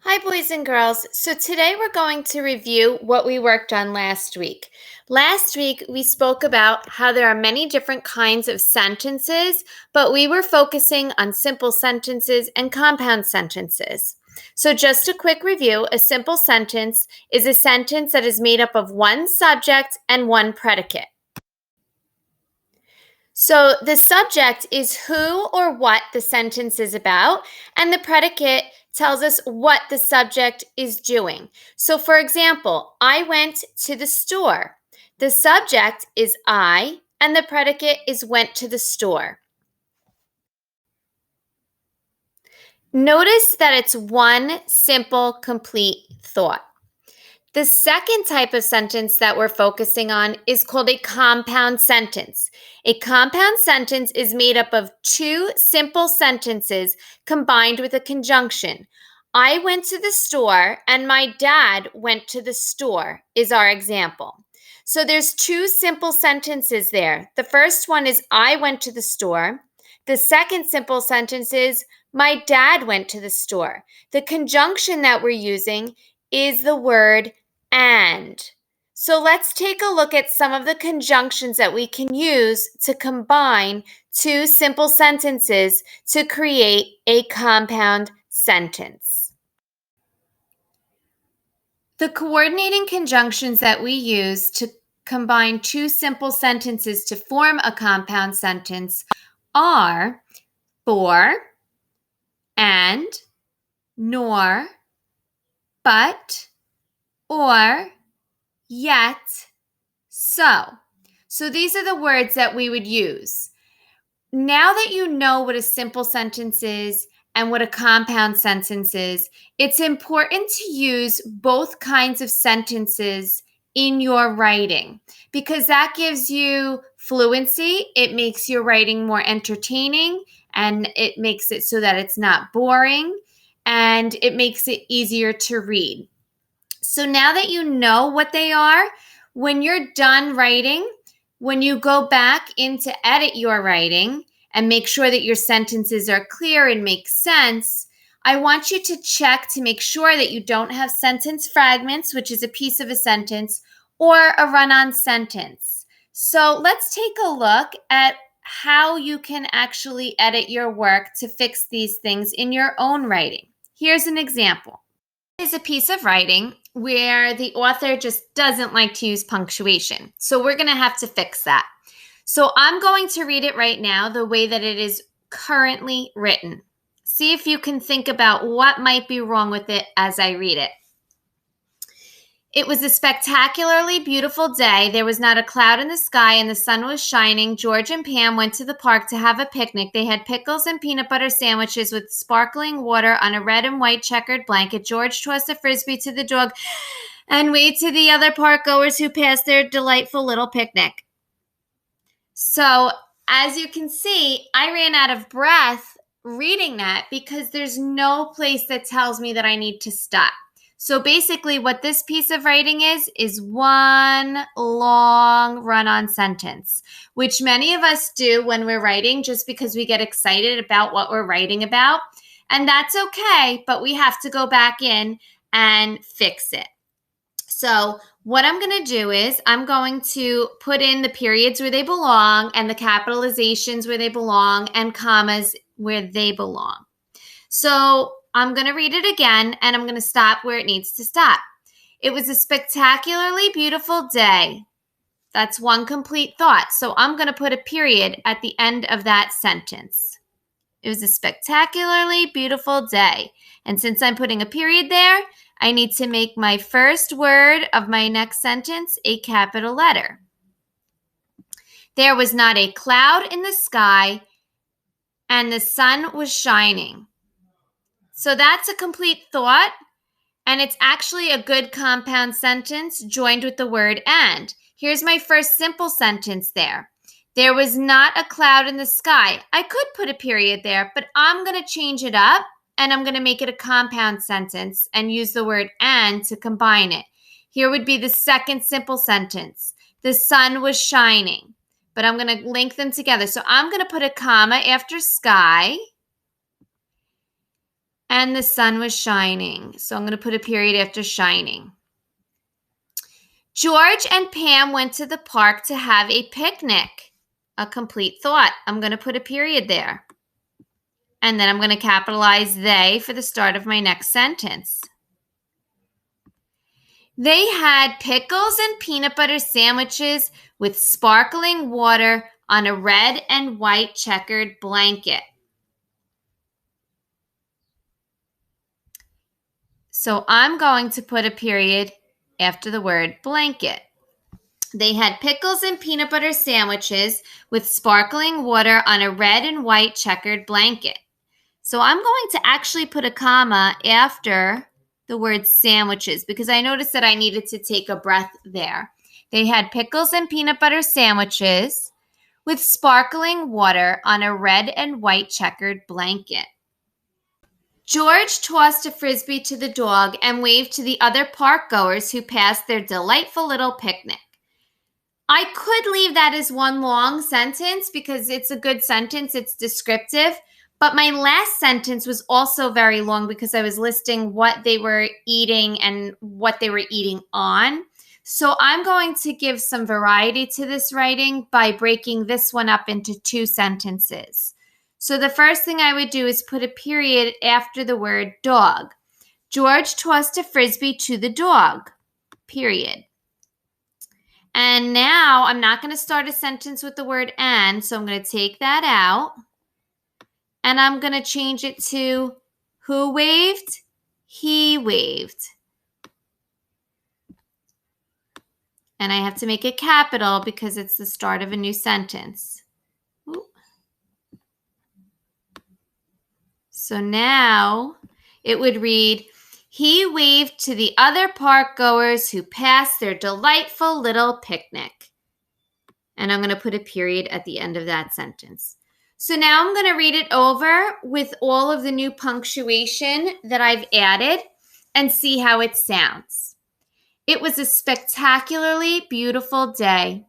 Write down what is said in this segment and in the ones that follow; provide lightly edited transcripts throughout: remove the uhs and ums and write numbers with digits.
Hi, boys and girls. So today we're going to review what we worked on last week. Last week, we spoke about how there are many different kinds of sentences, but we were focusing on simple sentences and compound sentences. So, just a quick review, a simple sentence is a sentence that is made up of one subject and one predicate. So the subject is who or what the sentence is about, and the predicate tells us what the subject is doing. So, for example, I went to the store. The subject is I, and the predicate is went to the store. Notice that it's one simple, complete thought. The second type of sentence that we're focusing on is called a compound sentence. A compound sentence is made up of two simple sentences combined with a conjunction. I went to the store and my dad went to the store is our example. So there's two simple sentences there. The first one is I went to the store. The second simple sentence is my dad went to the store. The conjunction that we're using is the word and. So let's take a look at some of the conjunctions that we can use to combine two simple sentences to create a compound sentence. The coordinating conjunctions that we use to combine two simple sentences to form a compound sentence are for, and, nor, but, or, yet, so. So these are the words that we would use. Now that you know what a simple sentence is and what a compound sentence is, it's important to use both kinds of sentences in your writing because that gives you fluency. It makes your writing more entertaining and it makes it so that it's not boring and it makes it easier to read. So now that you know what they are, when you're done writing, when you go back in to edit your writing and make sure that your sentences are clear and make sense, I want you to check to make sure that you don't have sentence fragments, which is a piece of a sentence, or a run-on sentence. So let's take a look at how you can actually edit your work to fix these things in your own writing. Here's an example. Is a piece of writing where the author just doesn't like to use punctuation. So we're going to have to fix that. So I'm going to read it right now the way that it is currently written. See if you can think about what might be wrong with it as I read it. It was a spectacularly beautiful day. There was not a cloud in the sky and the sun was shining. George and Pam went to the park to have a picnic. They had pickles and peanut butter sandwiches with sparkling water on a red and white checkered blanket. George tossed a frisbee to the dog and waved to the other park goers who passed their delightful little picnic. So, as you can see, I ran out of breath reading that because there's no place that tells me that I need to stop. So basically what this piece of writing is one long run-on sentence, which many of us do when we're writing just because we get excited about what we're writing about. And that's okay, but we have to go back in and fix it. So what I'm going to do is I'm going to put in the periods where they belong and the capitalizations where they belong and commas where they belong. So I'm going to read it again, and I'm going to stop where it needs to stop. It was a spectacularly beautiful day. That's one complete thought. So I'm going to put a period at the end of that sentence. It was a spectacularly beautiful day. And since I'm putting a period there, I need to make my first word of my next sentence a capital letter. There was not a cloud in the sky, and the sun was shining. So that's a complete thought, and it's actually a good compound sentence joined with the word and. Here's my first simple sentence there. There was not a cloud in the sky. I could put a period there, but I'm going to change it up, and I'm going to make it a compound sentence and use the word and to combine it. Here would be the second simple sentence. The sun was shining, but I'm going to link them together. So I'm going to put a comma after sky. and the sun was shining. So I'm going to put a period after shining. George and Pam went to the park to have a picnic. A complete thought. I'm going to put a period there. And then I'm going to capitalize they for the start of my next sentence. They had pickles and peanut butter sandwiches with sparkling water on a red and white checkered blanket. So I'm going to put a period after the word blanket. They had pickles and peanut butter sandwiches with sparkling water on a red and white checkered blanket. So I'm going to actually put a comma after the word sandwiches because I noticed that I needed to take a breath there. They had pickles and peanut butter sandwiches with sparkling water on a red and white checkered blanket. George tossed a frisbee to the dog and waved to the other park goers who passed their delightful little picnic. I could leave that as one long sentence because it's a good sentence. It's descriptive. But my last sentence was also very long because I was listing what they were eating and what they were eating on. So I'm going to give some variety to this writing by breaking this one up into two sentences. So the first thing I would do is put a period after the word dog. George tossed a frisbee to the dog, period. And now I'm not going to start a sentence with the word and, so I'm going to take that out. And I'm going to change it to who waved? He waved. And I have to make it capital because it's the start of a new sentence. Ooh. So now it would read, he waved to the other park goers who passed their delightful little picnic. And I'm going to put a period at the end of that sentence. So now I'm going to read it over with all of the new punctuation that I've added and see how it sounds. It was a spectacularly beautiful day.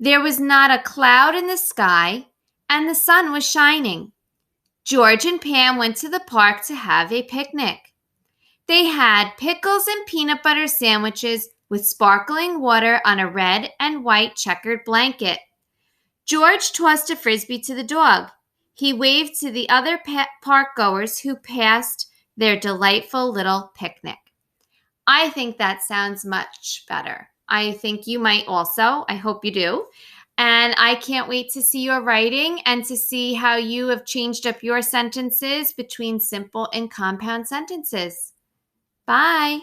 There was not a cloud in the sky, and the sun was shining. George and Pam went to the park to have a picnic. They had pickles and peanut butter sandwiches with sparkling water on a red and white checkered blanket. George tossed a frisbee to the dog. He waved to the other park goers who passed their delightful little picnic. I think that sounds much better. I think you might also. I hope you do. And I can't wait to see your writing and to see how you have changed up your sentences between simple and compound sentences. Bye.